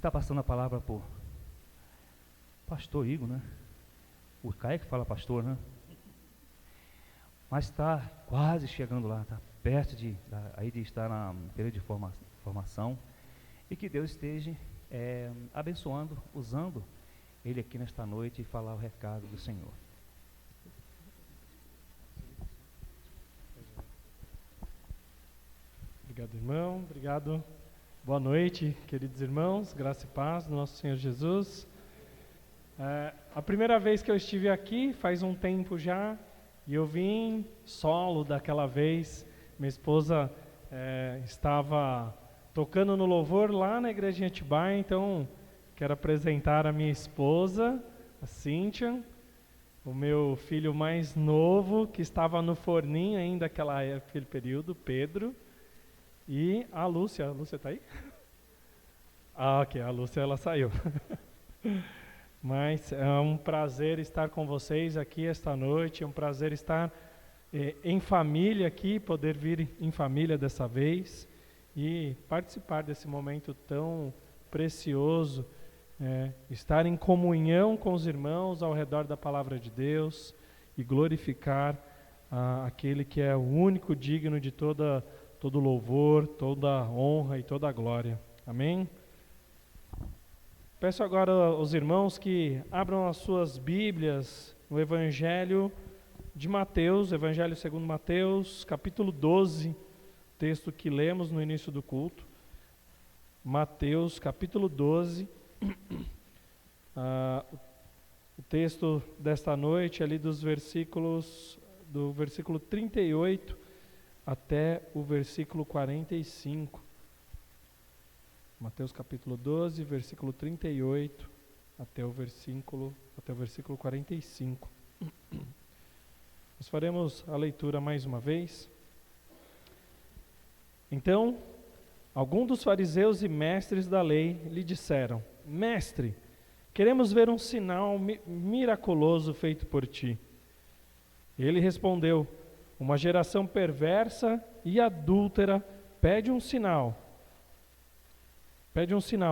estar passando a palavra por pastor Igor, né? O Caio que fala pastor, né? Mas está quase chegando lá, está perto de estar no período de formação, e que Deus esteja abençoando, usando ele aqui nesta noite e falar o recado do Senhor. Obrigado, irmão. Obrigado. Boa noite, queridos irmãos. Graça e paz do nosso Senhor Jesus. A primeira vez que eu estive aqui, faz um tempo já, e eu vim solo daquela vez. Minha esposa estava tocando no louvor lá na igreja de Atibaia, então quero apresentar a minha esposa, a Cíntia, o meu filho mais novo, que estava no forninho ainda naquele período, Pedro, e a Lúcia. A Lúcia está aí? Ah, ok, a Lúcia ela saiu. Mas é um prazer estar com vocês aqui esta noite, é um prazer estar em família aqui, poder vir em família dessa vez e participar desse momento tão precioso, estar em comunhão com os irmãos ao redor da palavra de Deus e glorificar aquele que é o único digno de todo louvor, toda honra e toda glória. Amém? Peço agora aos irmãos que abram as suas Bíblias no Evangelho de Mateus, Evangelho segundo Mateus, capítulo 12, texto que lemos no início do culto. Mateus, capítulo 12, o texto desta noite ali do versículo 38 até o versículo 45. Mateus capítulo 12, versículo 38 até o versículo 45. Nós faremos a leitura mais uma vez. Então, alguns dos fariseus e mestres da lei lhe disseram: Mestre, queremos ver um sinal miraculoso feito por ti. Ele respondeu: Uma geração perversa e adúltera pede um sinal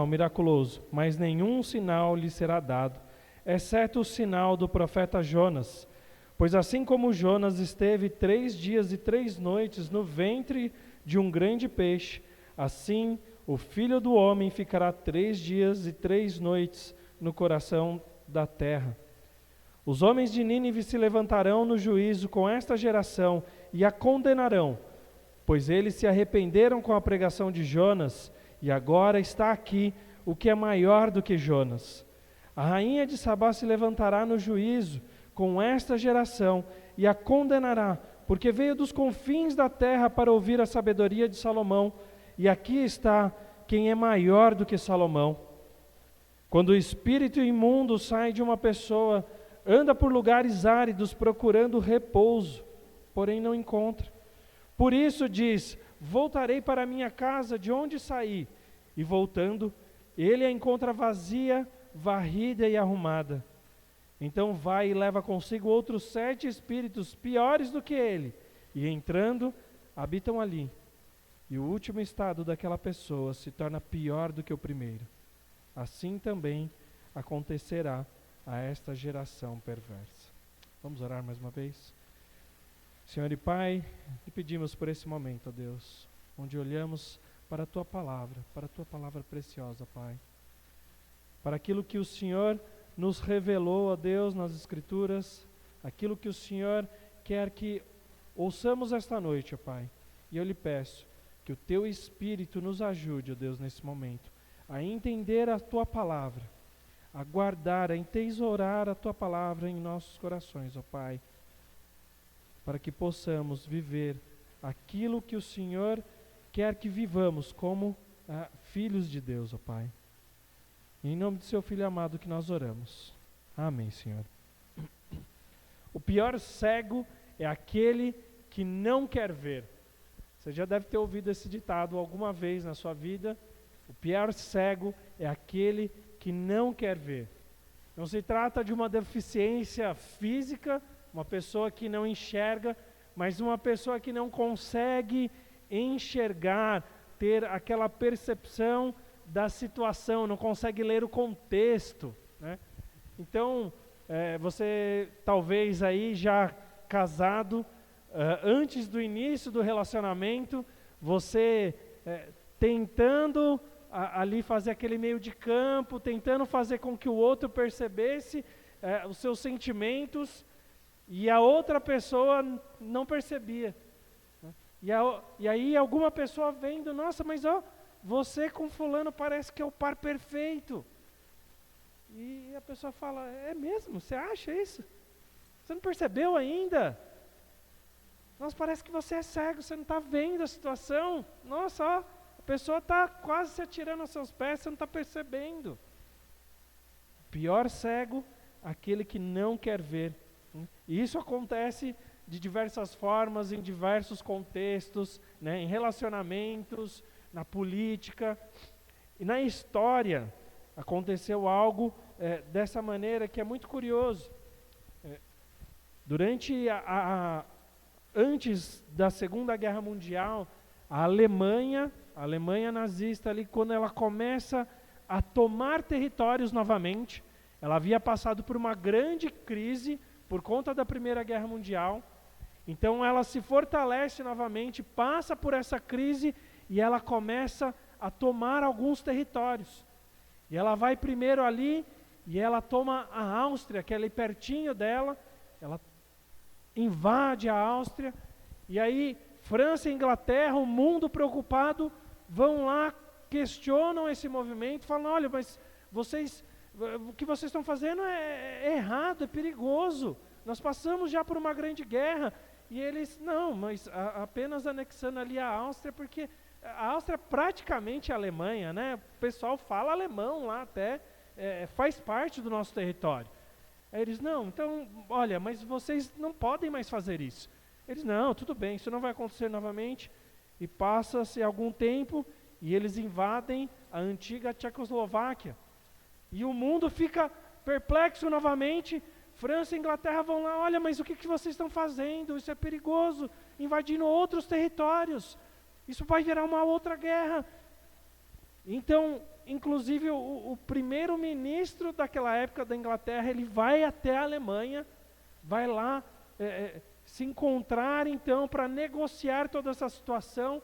miraculoso, mas nenhum sinal lhe será dado, exceto o sinal do profeta Jonas. Pois assim como Jonas esteve 3 dias e 3 noites no ventre de um grande peixe, assim o Filho do Homem ficará 3 dias e 3 noites no coração da terra. Os homens de Nínive se levantarão no juízo com esta geração e a condenarão, pois eles se arrependeram com a pregação de Jonas, e agora está aqui o que é maior do que Jonas. A rainha de Sabá se levantará no juízo com esta geração e a condenará, porque veio dos confins da terra para ouvir a sabedoria de Salomão, e aqui está quem é maior do que Salomão. Quando o espírito imundo sai de uma pessoa, anda por lugares áridos procurando repouso, porém não encontra. Por isso diz: voltarei para minha casa de onde saí. E voltando, ele a encontra vazia, varrida e arrumada. Então vai e leva consigo outros 7 espíritos piores do que ele, e entrando, habitam ali. E o último estado daquela pessoa se torna pior do que o primeiro. Assim também acontecerá a esta geração perversa. Vamos orar mais uma vez? Senhor e Pai, te pedimos por esse momento, ó Deus, onde olhamos para a Tua palavra preciosa, Pai. Para aquilo que o Senhor nos revelou, ó Deus, nas Escrituras, aquilo que o Senhor quer que ouçamos esta noite, ó Pai. E eu lhe peço que o Teu Espírito nos ajude, ó Deus, nesse momento, a entender a Tua palavra, a guardar, a entesourar a Tua palavra em nossos corações, ó Pai, para que possamos viver aquilo que o Senhor quer que vivamos como filhos de Deus, ó Pai. Em nome do Seu Filho amado que nós oramos. Amém, Senhor. O pior cego é aquele que não quer ver. Você já deve ter ouvido esse ditado alguma vez na sua vida. O pior cego é aquele que não quer ver. Não se trata de uma deficiência física, uma pessoa que não enxerga, mas uma pessoa que não consegue enxergar, ter aquela percepção da situação, não consegue ler o contexto, né? Então, você talvez aí já casado, antes do início do relacionamento, você tentando ali fazer aquele meio de campo, tentando fazer com que o outro percebesse os seus sentimentos, e a outra pessoa não percebia. E aí alguma pessoa vendo, nossa, mas você com fulano parece que é o par perfeito. E a pessoa fala, é mesmo? Você acha isso? Você não percebeu ainda? Nossa, parece que você é cego, você não está vendo a situação. Nossa, a pessoa está quase se atirando aos seus pés, você não está percebendo. Pior cego, aquele que não quer ver. E isso acontece de diversas formas, em diversos contextos, né, em relacionamentos, na política. E na história aconteceu algo dessa maneira que é muito curioso. Durante antes da Segunda Guerra Mundial, a Alemanha nazista ali, quando ela começa a tomar territórios novamente, ela havia passado por uma grande crise por conta da Primeira Guerra Mundial. Então ela se fortalece novamente, passa por essa crise e ela começa a tomar alguns territórios. E ela vai primeiro ali e ela toma a Áustria, que é ali pertinho dela, ela invade a Áustria, e aí França e Inglaterra, o mundo preocupado, vão lá, questionam esse movimento, falam, olha, mas o que vocês estão fazendo é errado, é perigoso, nós passamos já por uma grande guerra. E eles, não, mas apenas anexando ali a Áustria, porque a Áustria é praticamente a Alemanha, né? O pessoal fala alemão lá até, faz parte do nosso território. Aí eles, não, então, olha, mas vocês não podem mais fazer isso. Eles, não, tudo bem, isso não vai acontecer novamente. E passa-se algum tempo e eles invadem a antiga Tchecoslováquia. E o mundo fica perplexo novamente. França e Inglaterra vão lá, olha, mas o que vocês estão fazendo? Isso é perigoso, invadindo outros territórios. Isso vai virar uma outra guerra. Então, inclusive, o primeiro-ministro daquela época da Inglaterra, ele vai até a Alemanha, vai lá se encontrar, então, para negociar toda essa situação,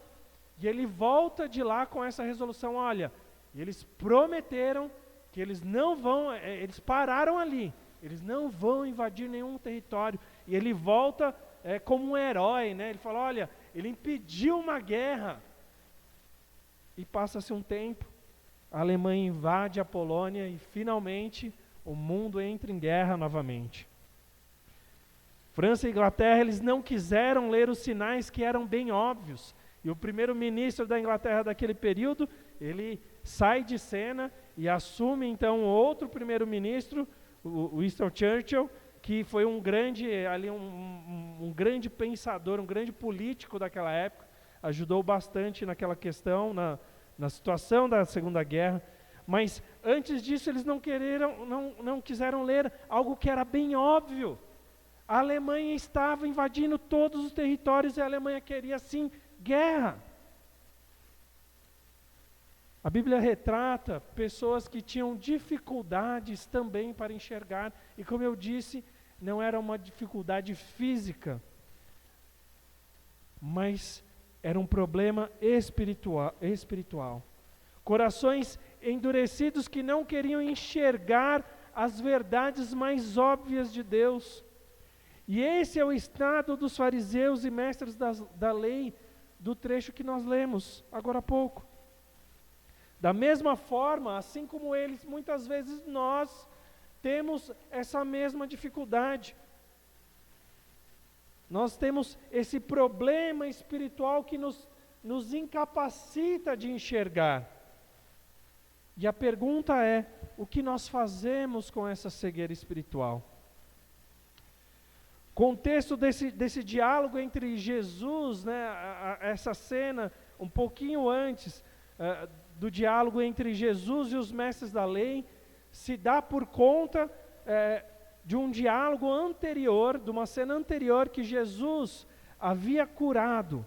e ele volta de lá com essa resolução, olha, eles prometeram que eles não vão, eles pararam ali, eles não vão invadir nenhum território. E ele volta como um herói, né? Ele fala, olha, ele impediu uma guerra. E passa-se um tempo, a Alemanha invade a Polônia e finalmente o mundo entra em guerra novamente. França e Inglaterra, eles não quiseram ler os sinais que eram bem óbvios. E o primeiro-ministro da Inglaterra daquele período, ele sai de cena e assume então outro primeiro-ministro, o Winston Churchill, que foi um grande pensador, um grande político daquela época, ajudou bastante naquela questão, na situação da Segunda Guerra. Mas antes disso eles não quiseram ler algo que era bem óbvio. A Alemanha estava invadindo todos os territórios e a Alemanha queria sim guerra. A Bíblia retrata pessoas que tinham dificuldades também para enxergar, e como eu disse, não era uma dificuldade física, mas era um problema espiritual. Corações endurecidos que não queriam enxergar as verdades mais óbvias de Deus. E esse é o estado dos fariseus e mestres da lei, do trecho que nós lemos agora há pouco. Da mesma forma, assim como eles, muitas vezes nós temos essa mesma dificuldade. Nós temos esse problema espiritual que nos incapacita de enxergar. E a pergunta é, o que nós fazemos com essa cegueira espiritual? Contexto desse diálogo entre Jesus, né, essa cena um pouquinho antes do diálogo entre Jesus e os mestres da lei, se dá por conta de um diálogo anterior, de uma cena anterior, que Jesus havia curado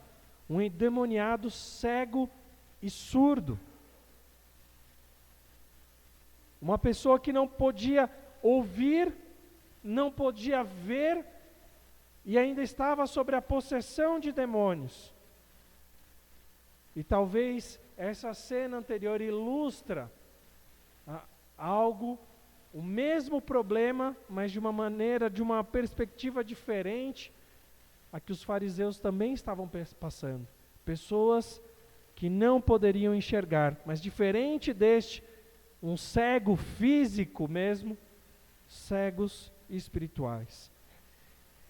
um endemoniado cego e surdo. Uma pessoa que não podia ouvir, não podia ver, e ainda estava sob a possessão de demônios. E talvez essa cena anterior ilustra algo, o mesmo problema, mas de uma maneira, de uma perspectiva diferente, a que os fariseus também estavam passando. Pessoas que não poderiam enxergar, mas diferente deste, um cego físico mesmo, cegos espirituais.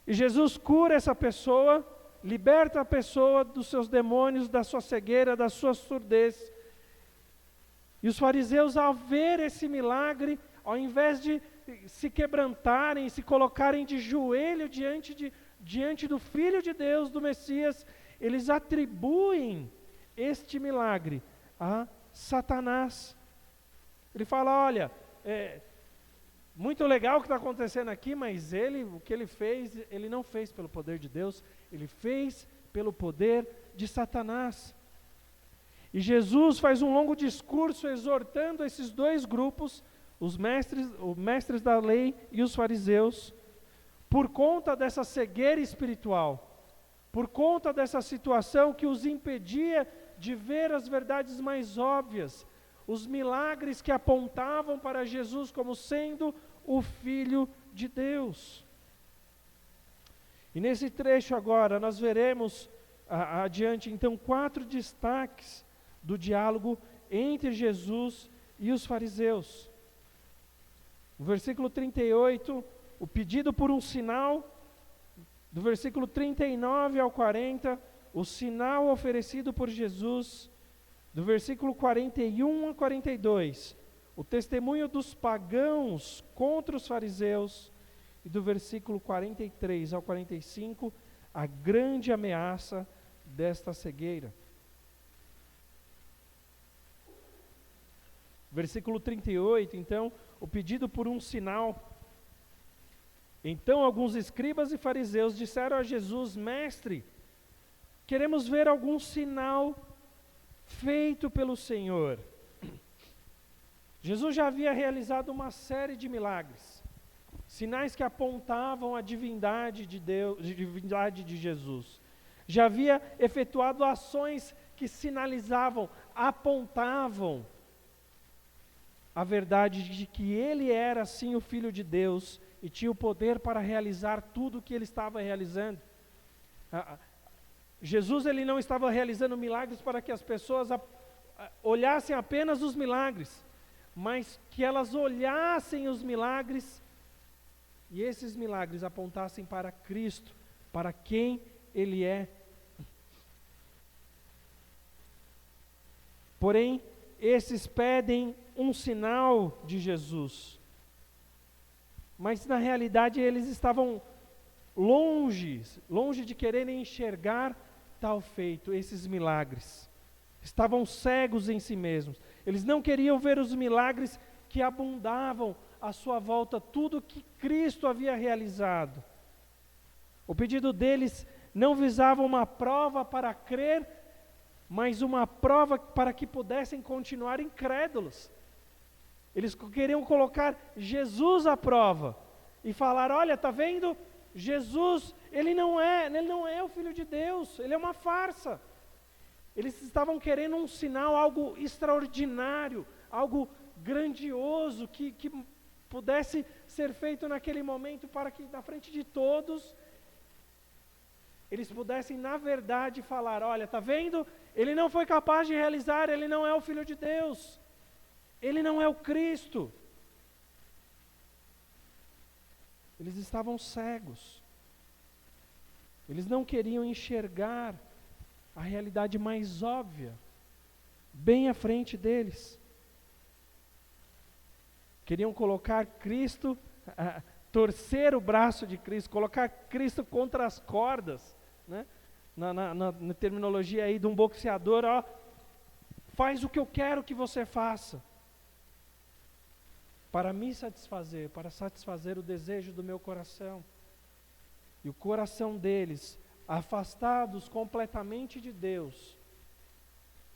E Jesus cura essa pessoa, liberta a pessoa dos seus demônios, da sua cegueira, da sua surdez. E os fariseus, ao ver esse milagre, ao invés de se quebrantarem, se colocarem de joelho diante do Filho de Deus, do Messias, eles atribuem este milagre a Satanás. Ele fala, olha, muito legal o que está acontecendo aqui, mas o que ele fez, ele não fez pelo poder de Deus, ele fez pelo poder de Satanás. E Jesus faz um longo discurso exortando esses dois grupos, os mestres da lei e os fariseus, por conta dessa cegueira espiritual, por conta dessa situação que os impedia de ver as verdades mais óbvias, os milagres que apontavam para Jesus como sendo o Filho de Deus. E nesse trecho agora, nós veremos adiante, então, 4 destaques do diálogo entre Jesus e os fariseus. No versículo 38, o pedido por um sinal. Do versículo 39 ao 40, o sinal oferecido por Jesus. Do versículo 41 a 42, o testemunho dos pagãos contra os fariseus. E do versículo 43 ao 45, a grande ameaça desta cegueira. Versículo 38, então, o pedido por um sinal. Então alguns escribas e fariseus disseram a Jesus: Mestre, queremos ver algum sinal feito pelo Senhor. Jesus já havia realizado uma série de milagres, sinais que apontavam a divindade de Deus, a divindade de Jesus. Já havia efetuado ações que sinalizavam, apontavam a verdade de que Ele era sim o Filho de Deus e tinha o poder para realizar tudo o que Ele estava realizando. Jesus, Ele não estava realizando milagres para que as pessoas olhassem apenas os milagres, mas que elas olhassem os milagres e esses milagres apontassem para Cristo, para quem Ele é. Porém, esses pedem um sinal de Jesus, mas na realidade eles estavam longe de quererem enxergar tal feito, esses milagres. Estavam cegos em si mesmos. Eles não queriam ver os milagres que abundavam à sua volta, tudo que Cristo havia realizado. O pedido deles não visava uma prova para crer, mas uma prova para que pudessem continuar incrédulos. Eles queriam colocar Jesus à prova e falar: olha, está vendo? Jesus, ele não é o Filho de Deus, ele é uma farsa. Eles estavam querendo um sinal, algo extraordinário, algo grandioso, que pudesse ser feito naquele momento, para que na frente de todos, eles pudessem na verdade falar: olha, está vendo? Ele não foi capaz de realizar, ele não é o Filho de Deus, ele não é o Cristo. Eles estavam cegos, eles não queriam enxergar a realidade mais óbvia, bem à frente deles. Queriam colocar Cristo, torcer o braço de Cristo, colocar Cristo contra as cordas, né? Na terminologia aí de um boxeador, ó, faz o que eu quero que você faça, para me satisfazer, para satisfazer o desejo do meu coração. E o coração deles, afastados completamente de Deus,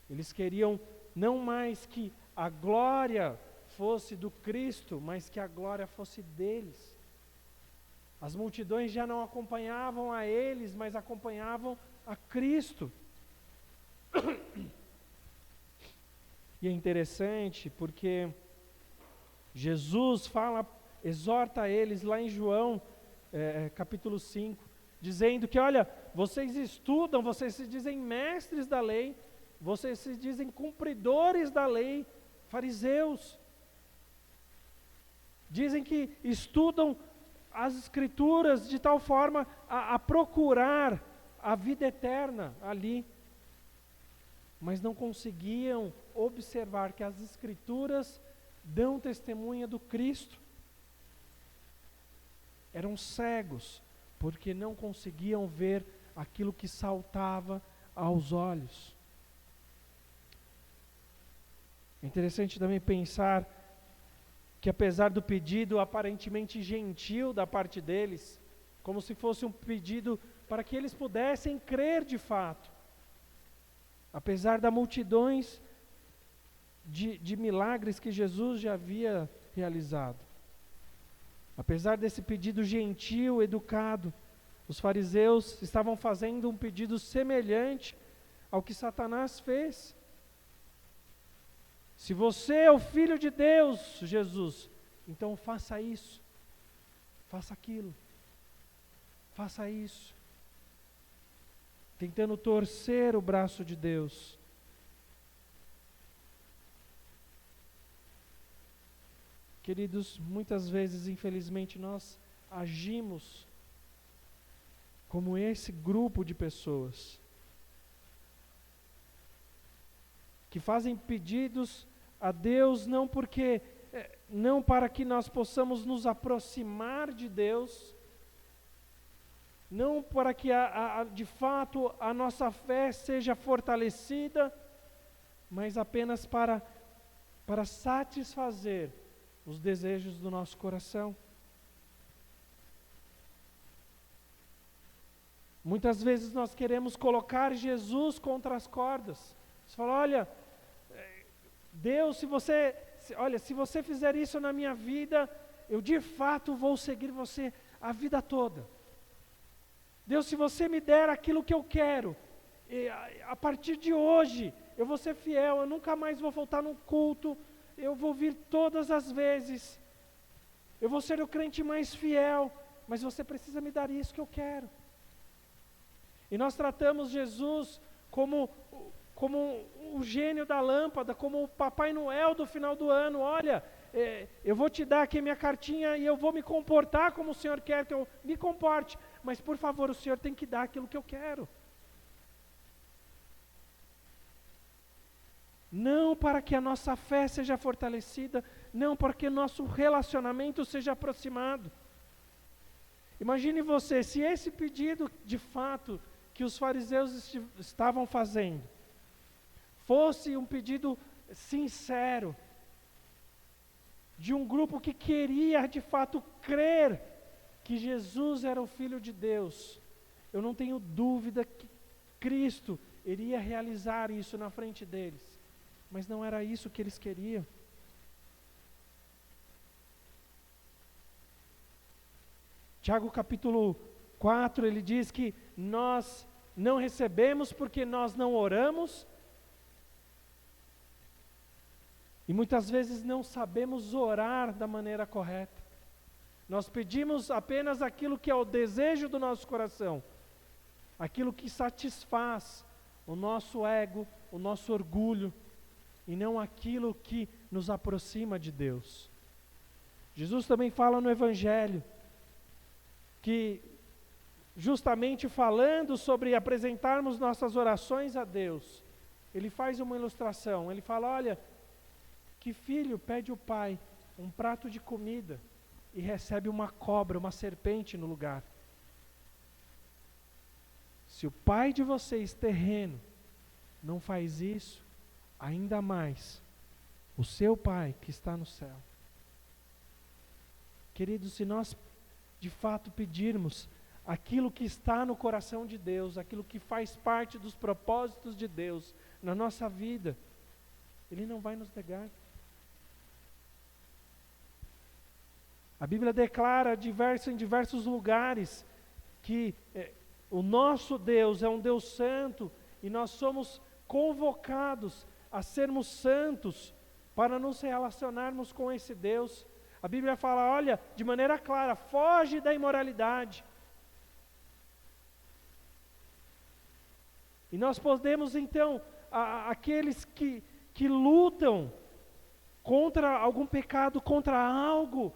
eles queriam não mais que a glória fosse do Cristo, mas que a glória fosse deles. As multidões já não acompanhavam a eles, mas acompanhavam a Cristo. E é interessante porque Jesus exorta eles lá em João, capítulo 5, dizendo que, olha, vocês estudam, vocês se dizem mestres da lei, vocês se dizem cumpridores da lei, fariseus. Dizem que estudam as Escrituras de tal forma a procurar a vida eterna ali, mas não conseguiam observar que as Escrituras dão testemunha do Cristo. Eram cegos, porque não conseguiam ver aquilo que saltava aos olhos. É interessante também pensar que, apesar do pedido aparentemente gentil da parte deles, como se fosse um pedido para que eles pudessem crer de fato, apesar das multidões de milagres que Jesus já havia realizado, apesar desse pedido gentil, educado, os fariseus estavam fazendo um pedido semelhante ao que Satanás fez. Se você é o Filho de Deus, Jesus, então faça isso, faça aquilo, faça isso. Tentando torcer o braço de Deus. Queridos, muitas vezes, infelizmente, nós agimos como esse grupo de pessoas que fazem pedidos a Deus não para que nós possamos nos aproximar de Deus, não para que de fato a nossa fé seja fortalecida, mas apenas para satisfazer os desejos do nosso coração. Muitas vezes nós queremos colocar Jesus contra as cordas. Você fala, olha, Deus, se você fizer isso na minha vida, eu de fato vou seguir você a vida toda. Deus, se você me der aquilo que eu quero, a partir de hoje, eu vou ser fiel, eu nunca mais vou faltar no culto, eu vou vir todas as vezes, eu vou ser o crente mais fiel, mas você precisa me dar isso que eu quero. E nós tratamos Jesus como o gênio da lâmpada, como o Papai Noel do final do ano. Olha, eu vou te dar aqui minha cartinha e eu vou me comportar como o Senhor quer que eu me comporte, mas por favor, o Senhor tem que dar aquilo que eu quero. Não para que a nossa fé seja fortalecida, não para que o nosso relacionamento seja aproximado. Imagine você, se esse pedido de fato que os fariseus estavam fazendo fosse um pedido sincero, de um grupo que queria de fato crer que Jesus era o Filho de Deus, eu não tenho dúvida que Cristo iria realizar isso na frente deles, mas não era isso que eles queriam. Tiago capítulo 4, ele diz que nós não recebemos porque nós não oramos, e muitas vezes não sabemos orar da maneira correta. Nós pedimos apenas aquilo que é o desejo do nosso coração, aquilo que satisfaz o nosso ego, o nosso orgulho, e não aquilo que nos aproxima de Deus. Jesus também fala no Evangelho, que justamente falando sobre apresentarmos nossas orações a Deus, ele faz uma ilustração, ele fala, olha, que filho pede o pai um prato de comida e recebe uma cobra, uma serpente no lugar? Se o pai de vocês terreno não faz isso, ainda mais o seu pai que está no céu. Queridos, se nós de fato pedirmos aquilo que está no coração de Deus, aquilo que faz parte dos propósitos de Deus na nossa vida, Ele não vai nos negar. A Bíblia declara em diversos lugares que o nosso Deus é um Deus santo e nós somos convocados a sermos santos para nos relacionarmos com esse Deus. A Bíblia fala, olha, de maneira clara, foge da imoralidade. E nós podemos então, aqueles que lutam contra algum pecado, contra algo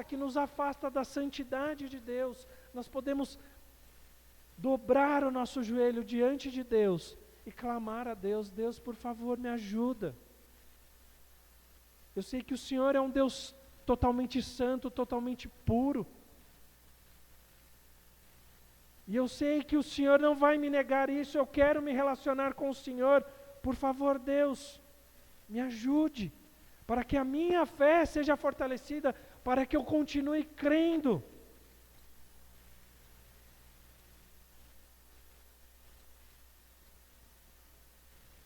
que nos afasta da santidade de Deus, nós podemos dobrar o nosso joelho diante de Deus e clamar a Deus, Deus, por favor, me ajuda. Eu sei que o Senhor é um Deus totalmente santo, totalmente puro. E eu sei que o Senhor não vai me negar isso, eu quero me relacionar com o Senhor. Por favor, Deus, me ajude, para que a minha fé seja fortalecida, para que eu continue crendo.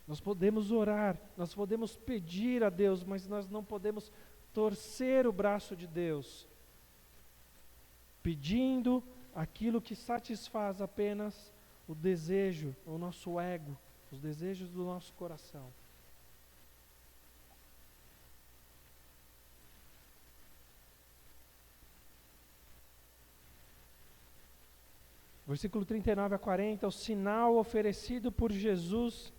Nós podemos orar, nós podemos pedir a Deus, mas nós não podemos torcer o braço de Deus, pedindo aquilo que satisfaz apenas o desejo, o nosso ego, os desejos do nosso coração. Versículo 39 a 40, o sinal oferecido por Jesus.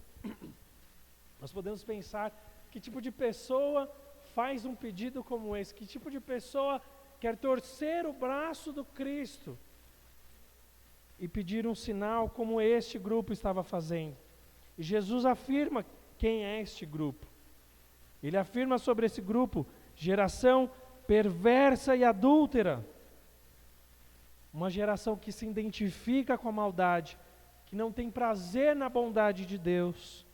Nós podemos pensar, que tipo de pessoa faz um pedido como esse? Que tipo de pessoa quer torcer o braço do Cristo e pedir um sinal como este grupo estava fazendo? E Jesus afirma quem é este grupo. Ele afirma sobre esse grupo, geração perversa e adúltera. Uma geração que se identifica com a maldade, que não tem prazer na bondade de Deus,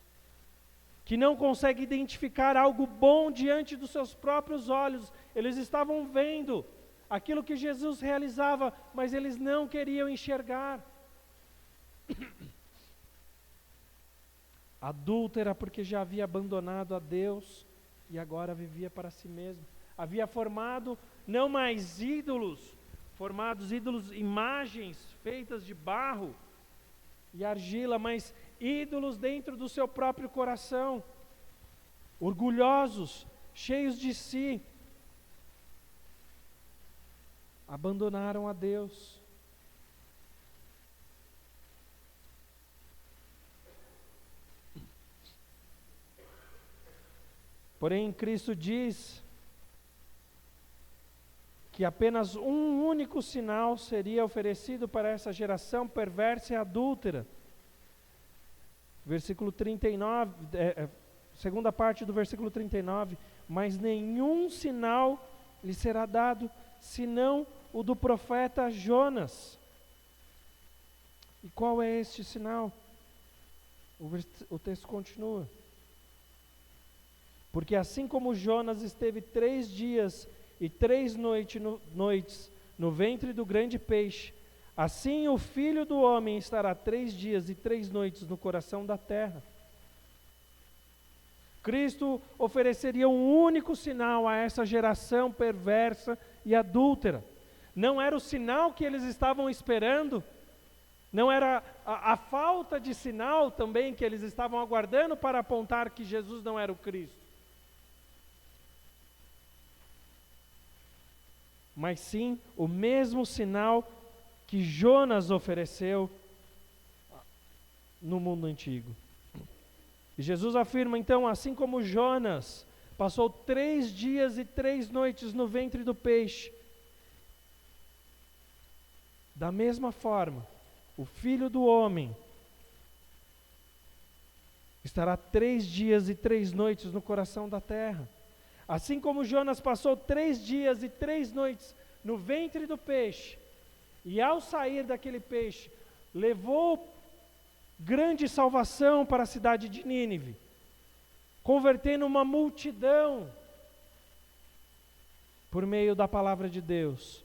que não consegue identificar algo bom diante dos seus próprios olhos. Eles estavam vendo aquilo que Jesus realizava, mas eles não queriam enxergar. Adúltera porque já havia abandonado a Deus e agora vivia para si mesmo. Havia formado não mais ídolos, imagens feitas de barro e argila, mas ídolos dentro do seu próprio coração, orgulhosos, cheios de si, abandonaram a Deus. Porém, Cristo diz que apenas um único sinal seria oferecido para essa geração perversa e adúltera. Versículo 39, segunda parte do versículo 39, mas nenhum sinal lhe será dado, senão o do profeta Jonas. E qual é este sinal? O texto continua. Porque assim como Jonas esteve 3 dias e 3 noites no ventre do grande peixe, assim o Filho do Homem estará 3 dias e 3 noites no coração da terra. Cristo ofereceria um único sinal a essa geração perversa e adúltera. Não era o sinal que eles estavam esperando, não era a falta de sinal também que eles estavam aguardando para apontar que Jesus não era o Cristo. Mas sim o mesmo sinal que Jonas ofereceu no mundo antigo. E Jesus afirma então, assim como Jonas passou 3 dias e 3 noites no ventre do peixe, da mesma forma, o Filho do Homem estará 3 dias e 3 noites no coração da terra. Assim como Jonas passou 3 dias e 3 noites no ventre do peixe, e ao sair daquele peixe, levou grande salvação para a cidade de Nínive, convertendo uma multidão por meio da palavra de Deus.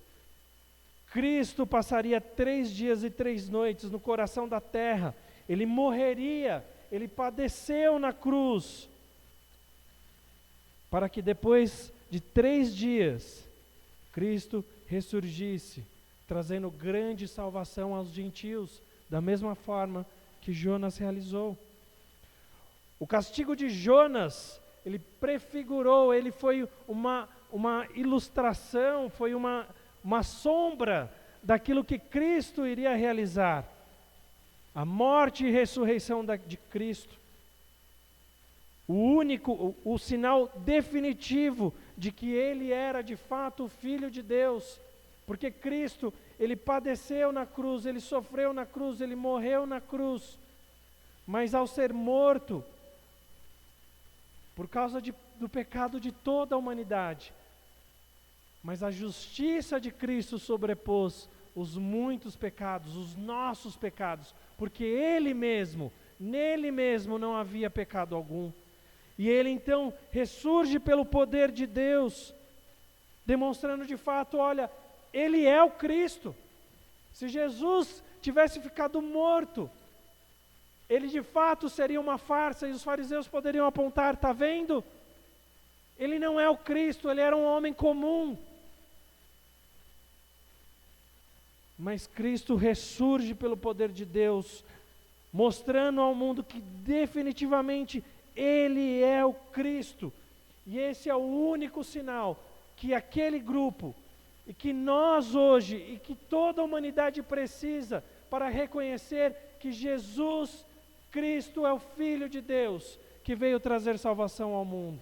Cristo passaria 3 dias e 3 noites no coração da terra, ele morreria, ele padeceu na cruz, para que depois de 3 dias Cristo ressurgisse, trazendo grande salvação aos gentios, da mesma forma que Jonas realizou. O castigo de Jonas, ele prefigurou, ele foi uma ilustração, foi uma sombra daquilo que Cristo iria realizar. A morte e ressurreição de Cristo. O sinal definitivo de que Ele era de fato o Filho de Deus. Porque Cristo, Ele padeceu na cruz, Ele sofreu na cruz, Ele morreu na cruz. Mas ao ser morto, por causa do pecado de toda a humanidade, mas a justiça de Cristo sobrepôs os muitos pecados, os nossos pecados, porque Ele mesmo, nele mesmo não havia pecado algum. E Ele então ressurge pelo poder de Deus, demonstrando de fato, olha, Ele é o Cristo. Se Jesus tivesse ficado morto, Ele de fato seria uma farsa e os fariseus poderiam apontar, está vendo? Ele não é o Cristo, Ele era um homem comum. Mas Cristo ressurge pelo poder de Deus, mostrando ao mundo que definitivamente Ele é o Cristo. E esse é o único sinal que aquele grupo, e que nós hoje, e que toda a humanidade precisa para reconhecer que Jesus Cristo é o Filho de Deus, que veio trazer salvação ao mundo.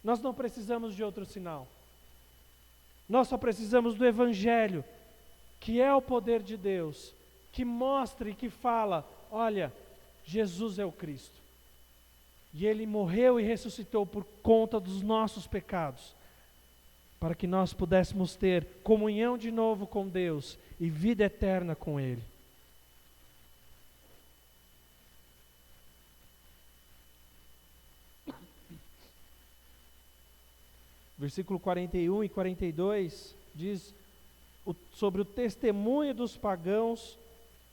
Nós não precisamos de outro sinal. Nós só precisamos do Evangelho, que é o poder de Deus, que mostra e que fala, olha, Jesus é o Cristo. E Ele morreu e ressuscitou por conta dos nossos pecados, para que nós pudéssemos ter comunhão de novo com Deus e vida eterna com Ele. Versículo 41 e 42 diz sobre o testemunho dos pagãos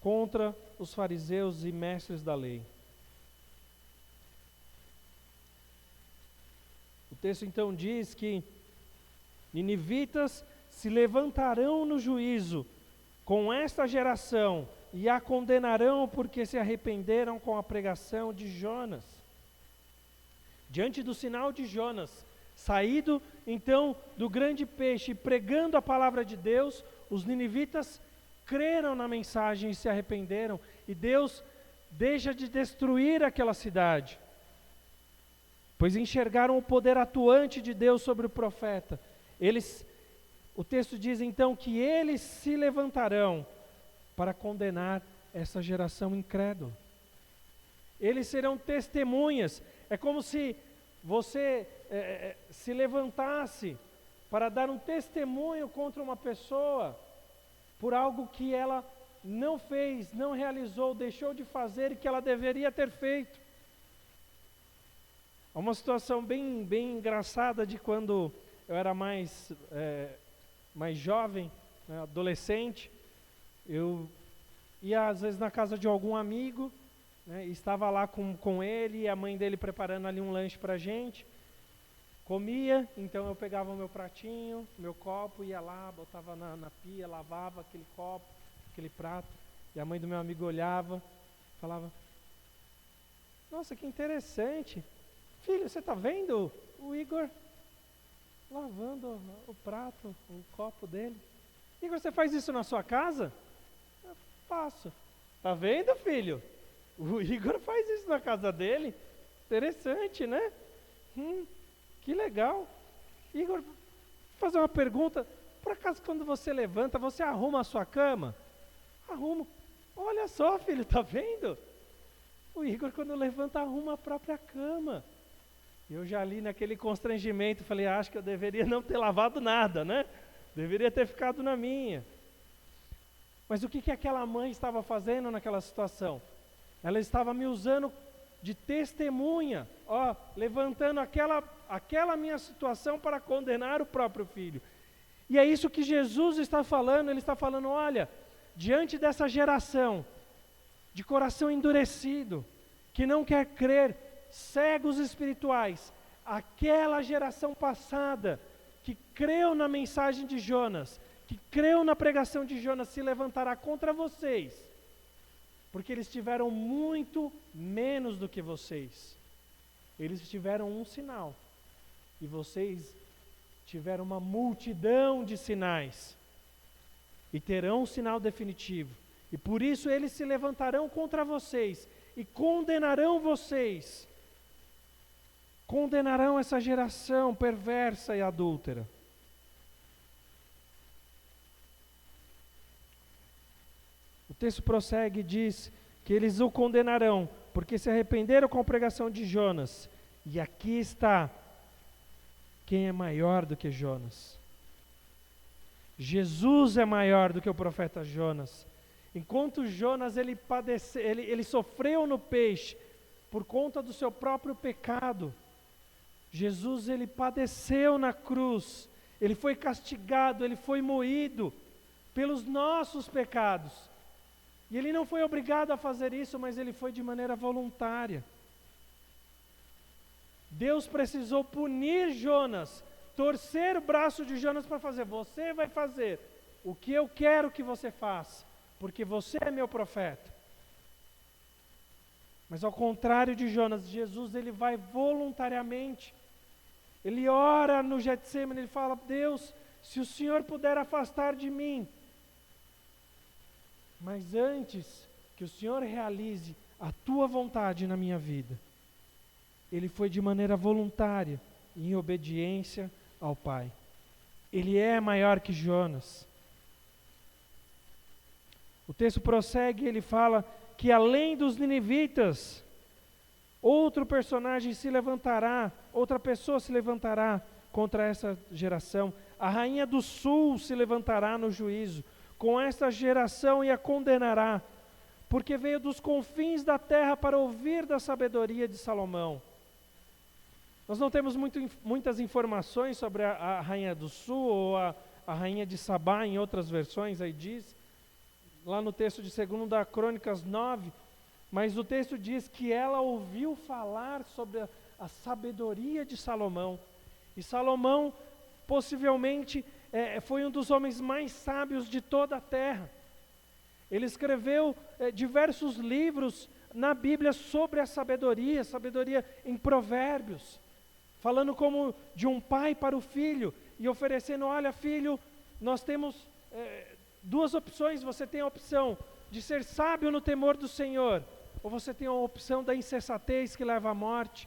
contra os fariseus e mestres da lei. O texto então diz que ninivitas se levantarão no juízo com esta geração e a condenarão porque se arrependeram com a pregação de Jonas. Diante do sinal de Jonas, saído então do grande peixe, pregando a palavra de Deus, os ninivitas creram na mensagem e se arrependeram, e Deus deixa de destruir aquela cidade, pois enxergaram o poder atuante de Deus sobre o profeta. O texto diz então que eles se levantarão para condenar essa geração incrédula. Eles serão testemunhas. É como se você se levantasse para dar um testemunho contra uma pessoa por algo que ela não fez, não realizou, deixou de fazer e que ela deveria ter feito. Há uma situação bem engraçada de quando eu era mais jovem, né, adolescente. Eu ia às vezes na casa de algum amigo, né, e estava lá com ele e a mãe dele preparando ali um lanche para a gente. Comia, então eu pegava o meu pratinho, meu copo, ia lá, botava na pia, lavava aquele copo, aquele prato, e a mãe do meu amigo olhava, falava, nossa, que interessante, filho, você está vendo o Igor lavando o prato, o copo dele? Igor, você faz isso na sua casa? Eu faço. Está vendo, filho? O Igor faz isso na casa dele? Interessante, né? Que legal. Igor, vou fazer uma pergunta. Por acaso quando você levanta, você arruma a sua cama? Arrumo. Olha só, filho, tá vendo? O Igor quando levanta arruma a própria cama. Eu já ali naquele constrangimento, falei, acho que eu deveria não ter lavado nada, né? Deveria ter ficado na minha. Mas o que aquela mãe estava fazendo naquela situação? Ela estava me usando de testemunha, levantando aquela minha situação para condenar o próprio filho. E é isso que Jesus está falando. Ele está falando, olha, diante dessa geração de coração endurecido, que não quer crer, cegos espirituais, aquela geração passada que creu na mensagem de Jonas, que creu na pregação de Jonas, se levantará contra vocês, porque eles tiveram muito menos do que vocês. Eles tiveram um sinal, e vocês tiveram uma multidão de sinais, e terão um sinal definitivo, e por isso eles se levantarão contra vocês, e condenarão vocês, condenarão essa geração perversa e adúltera. O texto prossegue e diz que eles o condenarão, porque se arrependeram com a pregação de Jonas. E aqui está quem é maior do que Jonas. Jesus é maior do que o profeta Jonas. Enquanto Jonas ele sofreu no peixe por conta do seu próprio pecado, Jesus ele padeceu na cruz, ele foi castigado, ele foi moído pelos nossos pecados. E ele não foi obrigado a fazer isso, mas ele foi de maneira voluntária. Deus precisou punir Jonas, torcer o braço de Jonas para fazer. Você vai fazer o que eu quero que você faça, porque você é meu profeta. Mas ao contrário de Jonas, Jesus ele vai voluntariamente. Ele ora no Getsemane, ele fala: Deus, se o Senhor puder afastar de mim, mas antes que o Senhor realize a tua vontade na minha vida, ele foi de maneira voluntária, em obediência ao Pai. Ele é maior que Jonas. O texto prossegue, ele fala que além dos ninivitas, outro personagem se levantará, outra pessoa se levantará contra essa geração. A rainha do sul se levantará no juízo com esta geração e a condenará, porque veio dos confins da terra para ouvir da sabedoria de Salomão. Nós não temos muitas informações sobre a rainha do sul, ou a rainha de Sabá, em outras versões, aí diz, lá no texto de 2 Crônicas 9, mas o texto diz que ela ouviu falar sobre a sabedoria de Salomão, e Salomão possivelmente foi um dos homens mais sábios de toda a terra. Ele escreveu diversos livros na Bíblia sobre a sabedoria em Provérbios, falando como de um pai para o filho, e oferecendo: olha filho, nós temos duas opções, você tem a opção de ser sábio no temor do Senhor, ou você tem a opção da insensatez que leva à morte.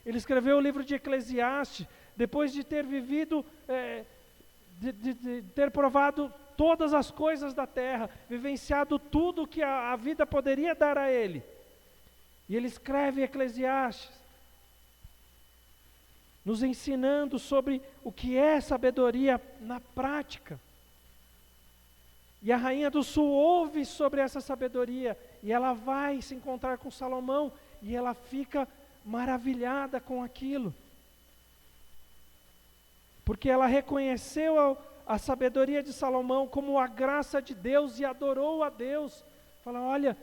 Ele escreveu o livro de Eclesiastes, depois de ter vivido, de ter provado todas as coisas da terra, vivenciado tudo que a vida poderia dar a ele. E ele escreve Eclesiastes, nos ensinando sobre o que é sabedoria na prática. E a rainha do sul ouve sobre essa sabedoria, e ela vai se encontrar com Salomão, e ela fica maravilhada com aquilo, porque ela reconheceu a sabedoria de Salomão como a graça de Deus, e adorou a Deus. Fala: olha,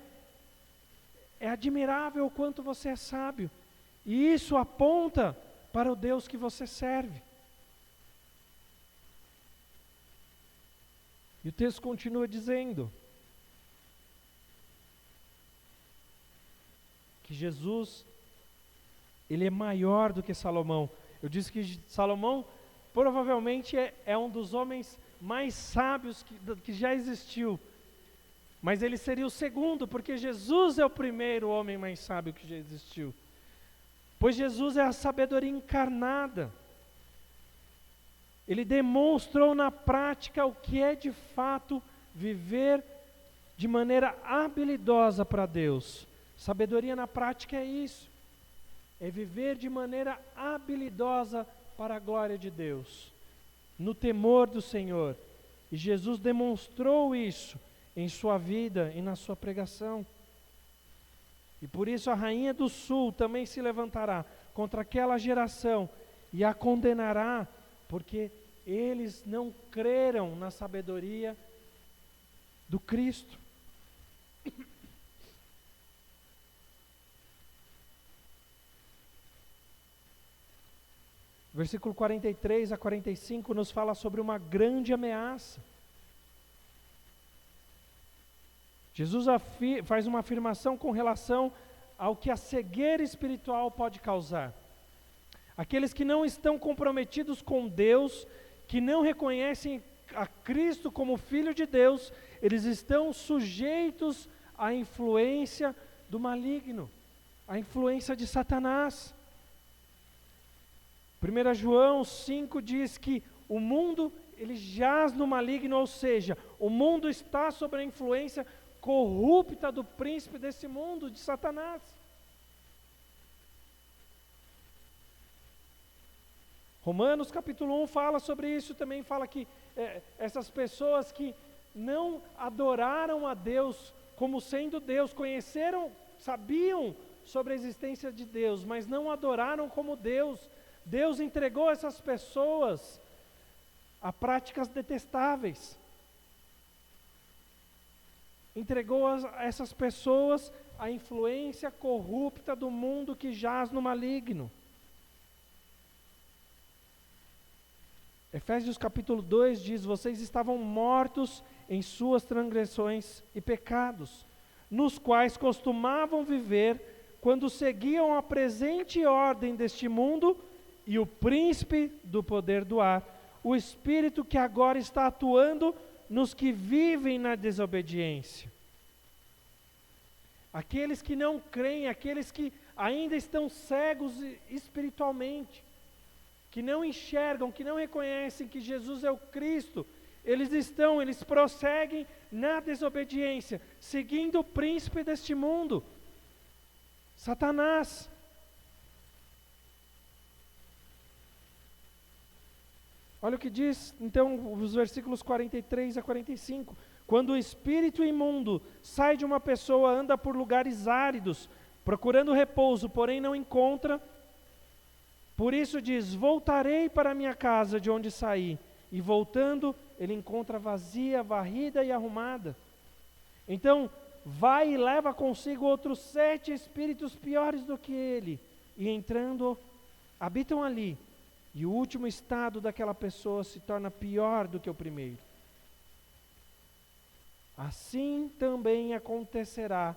é admirável o quanto você é sábio, e isso aponta para o Deus que você serve. E o texto continua dizendo que Jesus, ele é maior do que Salomão. Eu disse que Salomão provavelmente é um dos homens mais sábios que já existiu, mas ele seria o segundo, porque Jesus é o primeiro homem mais sábio que já existiu, pois Jesus é a sabedoria encarnada. Ele demonstrou na prática o que é de fato viver de maneira habilidosa para Deus. Sabedoria na prática é isso, é viver de maneira habilidosa para a glória de Deus, no temor do Senhor. E Jesus demonstrou isso em sua vida e na sua pregação. E por isso a rainha do sul também se levantará contra aquela geração e a condenará, porque eles não creram na sabedoria do Cristo. Versículo 43 a 45 nos fala sobre uma grande ameaça. Jesus faz uma afirmação com relação ao que a cegueira espiritual pode causar. Aqueles que não estão comprometidos com Deus, que não reconhecem a Cristo como Filho de Deus, eles estão sujeitos à influência do maligno, à influência de Satanás. 1 João 5 diz que o mundo, ele jaz no maligno, ou seja, o mundo está sob a influência corrupta do príncipe desse mundo, de Satanás. Romanos capítulo 1 fala sobre isso, também fala que essas pessoas que não adoraram a Deus como sendo Deus, conheceram, sabiam sobre a existência de Deus, mas não adoraram como Deus. Deus entregou essas pessoas a práticas detestáveis. Entregou essas pessoas à influência corrupta do mundo que jaz no maligno. Efésios capítulo 2 diz: vocês estavam mortos em suas transgressões e pecados, nos quais costumavam viver quando seguiam a presente ordem deste mundo e o príncipe do poder do ar, o espírito que agora está atuando nos que vivem na desobediência. Aqueles que não creem, aqueles que ainda estão cegos espiritualmente, que não enxergam, que não reconhecem que Jesus é o Cristo, eles prosseguem na desobediência, seguindo o príncipe deste mundo, Satanás. Olha o que diz, então, os versículos 43 a 45. Quando o espírito imundo sai de uma pessoa, anda por lugares áridos, procurando repouso, porém não encontra. Por isso diz: voltarei para a minha casa de onde saí. E voltando, ele encontra vazia, varrida e arrumada. Então, vai e leva consigo outros 7 espíritos piores do que ele. E entrando, habitam ali. E o último estado daquela pessoa se torna pior do que o primeiro. Assim também acontecerá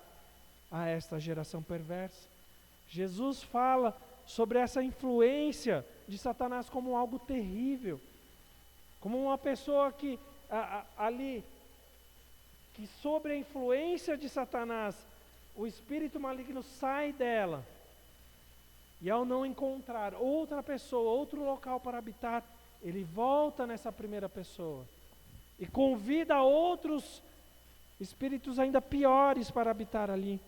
a esta geração perversa. Jesus fala sobre essa influência de Satanás como algo terrível, como uma pessoa que ali, que sobre a influência de Satanás, o espírito maligno sai dela, e ao não encontrar outra pessoa, outro local para habitar, ele volta nessa primeira pessoa, e convida outros espíritos ainda piores para habitar ali,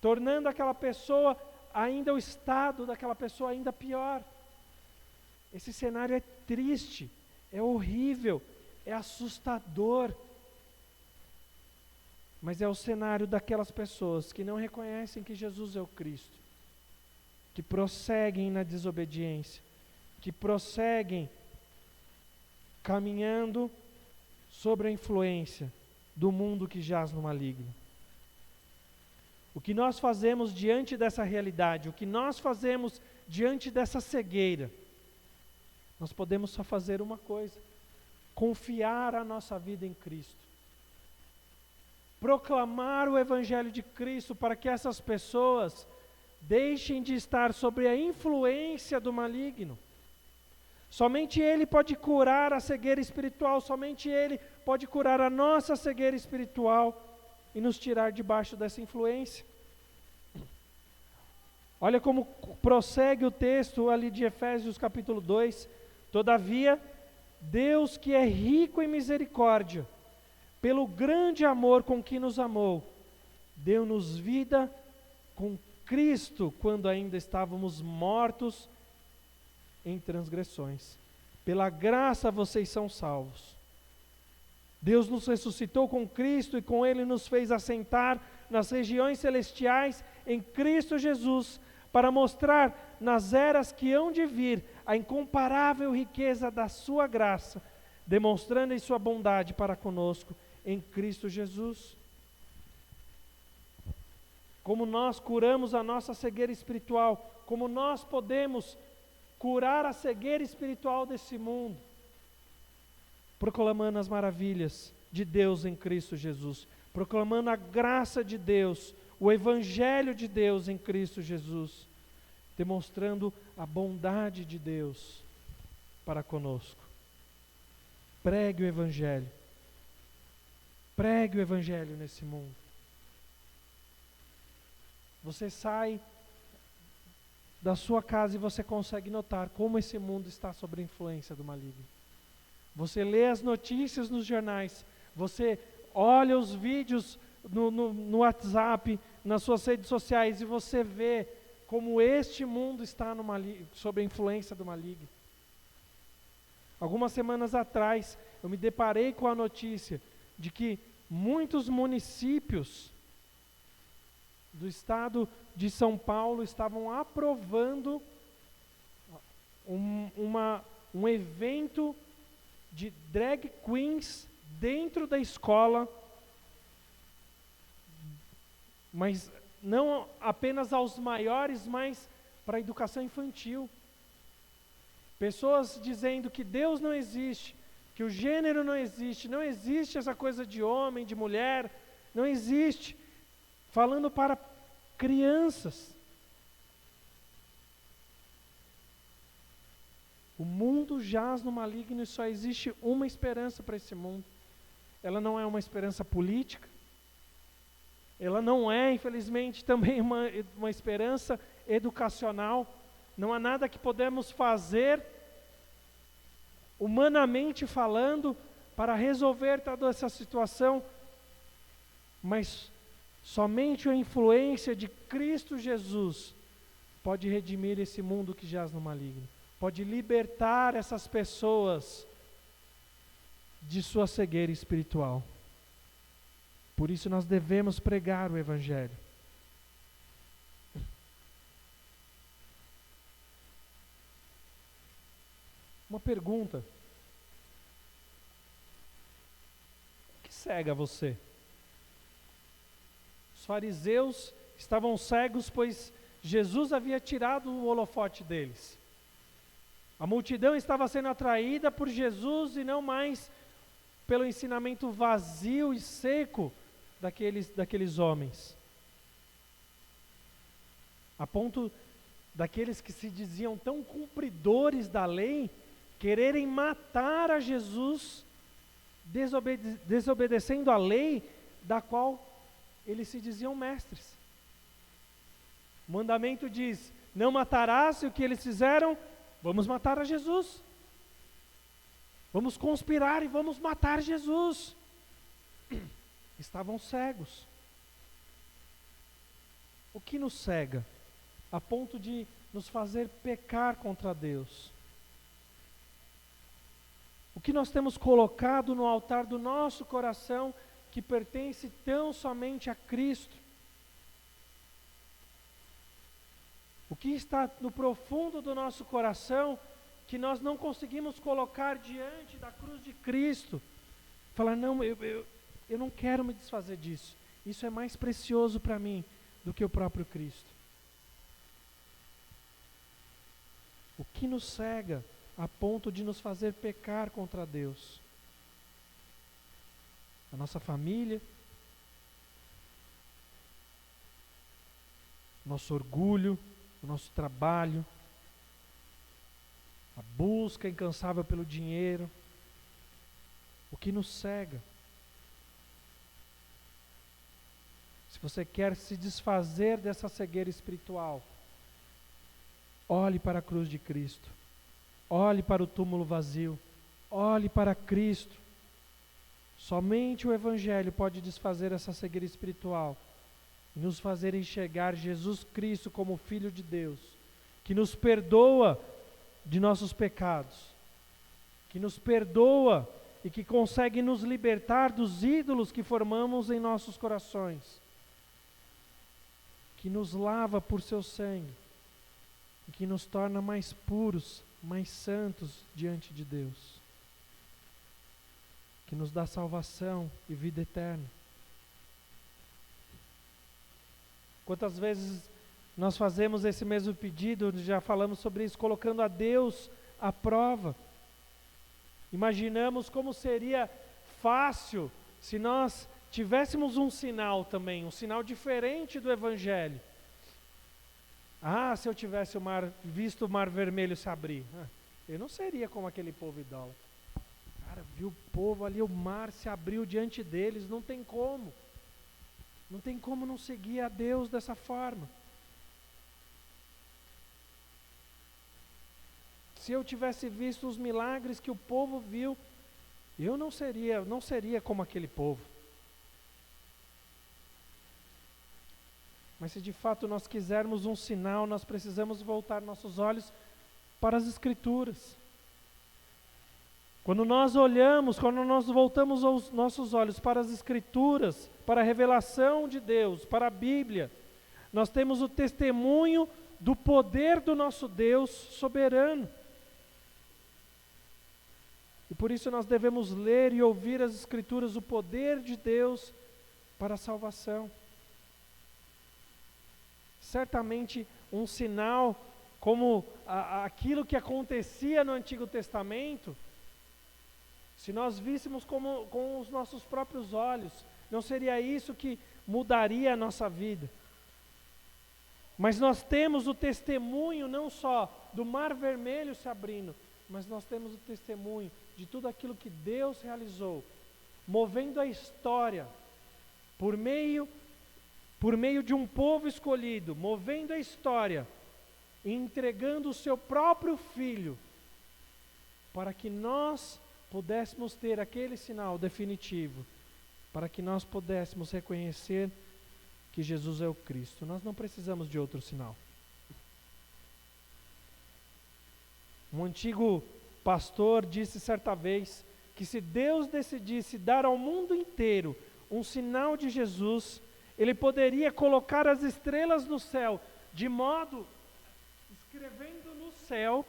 tornando aquela pessoa, ainda o estado daquela pessoa ainda pior. Esse cenário é triste, é horrível, é assustador, mas é o cenário daquelas pessoas que não reconhecem que Jesus é o Cristo, que prosseguem na desobediência, que prosseguem caminhando sobre a influência do mundo que jaz no maligno. O que nós fazemos diante dessa realidade, o que nós fazemos diante dessa cegueira, nós podemos só fazer uma coisa: confiar a nossa vida em Cristo. Proclamar o Evangelho de Cristo para que essas pessoas deixem de estar sob a influência do maligno. Somente Ele pode curar a cegueira espiritual, somente Ele pode curar a nossa cegueira espiritual e nos tirar debaixo dessa influência. Olha como prossegue o texto ali de Efésios capítulo 2. Todavia, Deus, que é rico em misericórdia, pelo grande amor com que nos amou, deu-nos vida com Cristo quando ainda estávamos mortos em transgressões. Pela graça vocês são salvos. Deus nos ressuscitou com Cristo e com Ele nos fez assentar nas regiões celestiais em Cristo Jesus, para mostrar nas eras que hão de vir a incomparável riqueza da sua graça, demonstrando em sua bondade para conosco em Cristo Jesus. Como nós curamos a nossa cegueira espiritual como nós podemos curar a cegueira espiritual desse mundo, proclamando as maravilhas de Deus em Cristo Jesus, proclamando a graça de Deus, o Evangelho de Deus em Cristo Jesus, demonstrando a bondade de Deus para conosco. Pregue o Evangelho. Pregue o Evangelho nesse mundo. Você sai da sua casa e você consegue notar como esse mundo está sob a influência do maligno. Você lê as notícias nos jornais, você olha os vídeos no WhatsApp, nas suas redes sociais, e você vê como este mundo está sob a influência do maligno. Algumas semanas atrás, eu me deparei com a notícia de que muitos municípios do estado de São Paulo estavam aprovando um evento de drag queens dentro da escola, mas não apenas aos maiores, mas para a educação infantil. Pessoas dizendo que Deus não existe, que o gênero não existe essa coisa de homem, de mulher, não existe. Falando para crianças. O mundo jaz no maligno e só existe uma esperança para esse mundo. Ela não é uma esperança política. Ela não é, infelizmente, também uma esperança educacional. Não há nada que podemos fazer, humanamente falando, para resolver toda essa situação, mas somente a influência de Cristo Jesus pode redimir esse mundo que jaz no maligno, pode libertar essas pessoas de sua cegueira espiritual. Por isso nós devemos pregar o Evangelho. Uma pergunta: o que cega você? Os fariseus estavam cegos, pois Jesus havia tirado o holofote deles. A multidão estava sendo atraída por Jesus e não mais pelo ensinamento vazio e seco daqueles homens. A ponto daqueles que se diziam tão cumpridores da lei, quererem matar a Jesus, desobedecendo a lei da qual eles se diziam mestres. O mandamento diz: não matarás, e o que eles fizeram? Vamos matar a Jesus. Vamos conspirar e vamos matar Jesus. Estavam cegos. O que nos cega? A ponto de nos fazer pecar contra Deus. O que nós temos colocado no altar do nosso coração que pertence tão somente a Cristo? O que está no profundo do nosso coração que nós não conseguimos colocar diante da cruz de Cristo? Falar, não, eu não quero me desfazer disso. Isso é mais precioso para mim do que o próprio Cristo. O que nos cega a ponto de nos fazer pecar contra Deus? A nossa família, nosso orgulho, o nosso trabalho, a busca incansável pelo dinheiro. O que nos cega? Se você quer se desfazer dessa cegueira espiritual, olhe para a cruz de Cristo. Olhe para o túmulo vazio. Olhe para Cristo. Somente o Evangelho pode desfazer essa cegueira espiritual e nos fazer enxergar Jesus Cristo como Filho de Deus, que nos perdoa de nossos pecados, que nos perdoa e que consegue nos libertar dos ídolos que formamos em nossos corações, que nos lava por seu sangue e que nos torna mais puros, mais santos diante de Deus, que nos dá salvação e vida eterna. Quantas vezes nós fazemos esse mesmo pedido, já falamos sobre isso, colocando a Deus à prova. Imaginamos como seria fácil se nós tivéssemos um sinal também, um sinal diferente do Evangelho. Se eu tivesse visto o mar vermelho se abrir, eu não seria como aquele povo idólatra. Cara, viu o povo ali, o mar se abriu diante deles, não tem como. Não tem como não seguir a Deus dessa forma. Se eu tivesse visto os milagres que o povo viu, eu não seria como aquele povo. Mas se de fato nós quisermos um sinal, nós precisamos voltar nossos olhos para as Escrituras. Quando nós voltamos os nossos olhos para as Escrituras, para a revelação de Deus, para a Bíblia, nós temos o testemunho do poder do nosso Deus soberano. E por isso nós devemos ler e ouvir as Escrituras, o poder de Deus para a salvação. Certamente um sinal como aquilo que acontecia no Antigo Testamento, se nós víssemos com os nossos próprios olhos, não seria isso que mudaria a nossa vida. Mas nós temos o testemunho não só do Mar Vermelho se abrindo, mas nós temos o testemunho de tudo aquilo que Deus realizou, movendo a história por meio de um povo escolhido, movendo a história, e entregando o seu próprio Filho, para que nós pudéssemos ter aquele sinal definitivo, para que nós pudéssemos reconhecer que Jesus é o Cristo. Nós não precisamos de outro sinal. Um antigo pastor disse certa vez que se Deus decidisse dar ao mundo inteiro um sinal de Jesus, Ele poderia colocar as estrelas no céu, de modo, escrevendo no céu,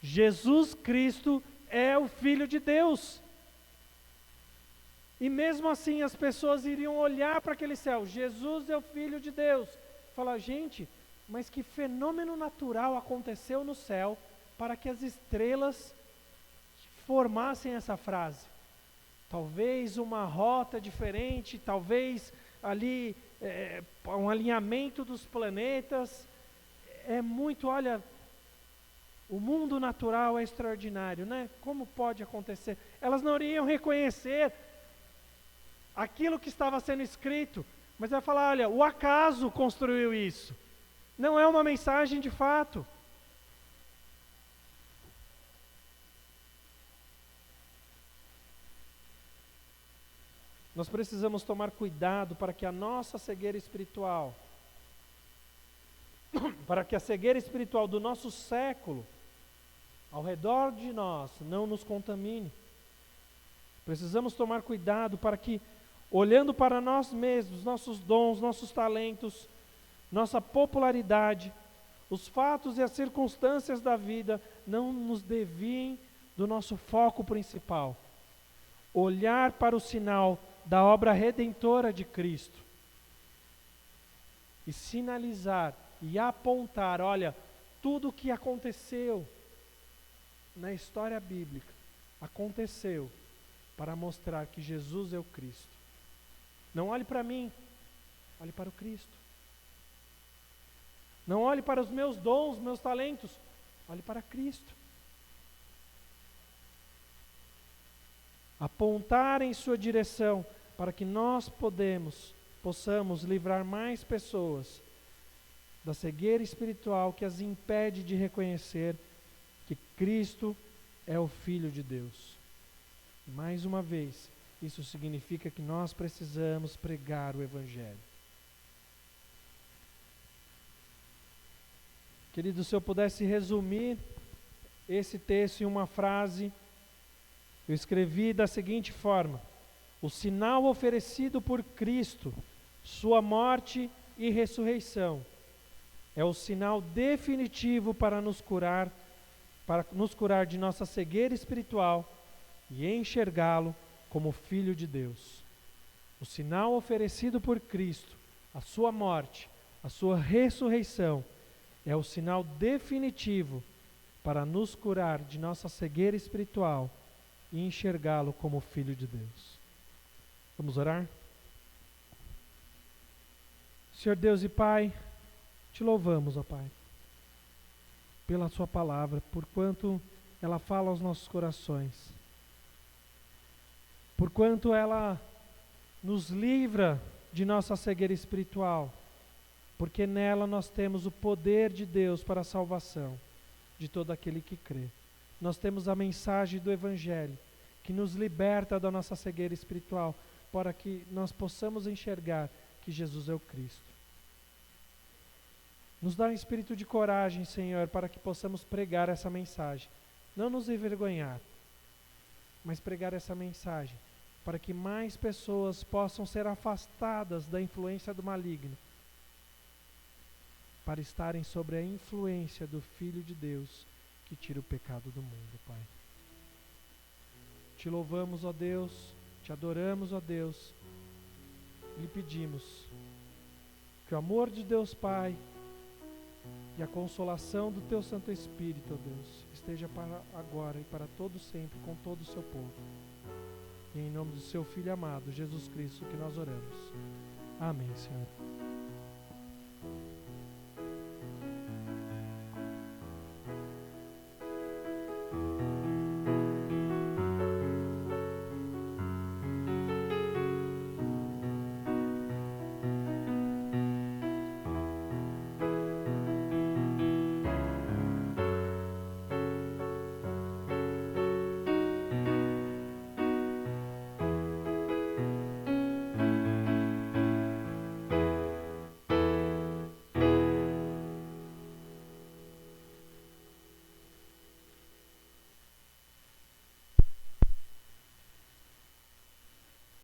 Jesus Cristo é o Filho de Deus. E mesmo assim as pessoas iriam olhar para aquele céu, Jesus é o Filho de Deus. Falar, gente, mas que fenômeno natural aconteceu no céu para que as estrelas formassem essa frase? Talvez uma rota diferente, talvez ali um alinhamento dos planetas. Olha, o mundo natural é extraordinário, né? Como pode acontecer? Elas não iriam reconhecer aquilo que estava sendo escrito, mas vai falar, olha, o acaso construiu isso. Não é uma mensagem de fato. Nós precisamos tomar cuidado para que a nossa cegueira espiritual, para que a cegueira espiritual do nosso século, ao redor de nós, não nos contamine. Precisamos tomar cuidado para que, olhando para nós mesmos, nossos dons, nossos talentos, nossa popularidade, os fatos e as circunstâncias da vida, não nos desviem do nosso foco principal. Olhar para o sinal da obra redentora de Cristo e sinalizar e apontar, olha, tudo o que aconteceu na história bíblica aconteceu para mostrar que Jesus é o Cristo. Não olhe para mim, olhe para o Cristo. Não olhe para os meus dons, meus talentos, olhe para Cristo. Apontar em sua direção para que nós possamos livrar mais pessoas da cegueira espiritual que as impede de reconhecer que Cristo é o Filho de Deus. E mais uma vez, isso significa que nós precisamos pregar o Evangelho. Querido, se eu pudesse resumir esse texto em uma frase, eu escrevi da seguinte forma: o sinal oferecido por Cristo, sua morte e ressurreição, é o sinal definitivo para nos curar de nossa cegueira espiritual e enxergá-lo como Filho de Deus. O sinal oferecido por Cristo, a sua morte, A sua ressurreição é o sinal definitivo para nos curar de nossa cegueira espiritual e enxergá-lo como Filho de Deus. Vamos orar? Senhor Deus e Pai, te louvamos, ó Pai, pela sua palavra, por quanto ela fala aos nossos corações, por quanto ela nos livra de nossa cegueira espiritual, porque nela nós temos o poder de Deus para a salvação de todo aquele que crê. Nós temos a mensagem do Evangelho, que nos liberta da nossa cegueira espiritual, para que nós possamos enxergar que Jesus é o Cristo. Nos dá um espírito de coragem, Senhor, para que possamos pregar essa mensagem. Não nos envergonhar, mas pregar essa mensagem, para que mais pessoas possam ser afastadas da influência do maligno, para estarem sobre a influência do Filho de Deus, que tira o pecado do mundo, Pai. Te louvamos, ó Deus, te adoramos, ó Deus, e lhe pedimos que o amor de Deus Pai e a consolação do Teu Santo Espírito, ó Deus, esteja para agora e para todo sempre com todo o Seu povo. E em nome do Seu Filho amado, Jesus Cristo, que nós oramos. Amém, Senhor.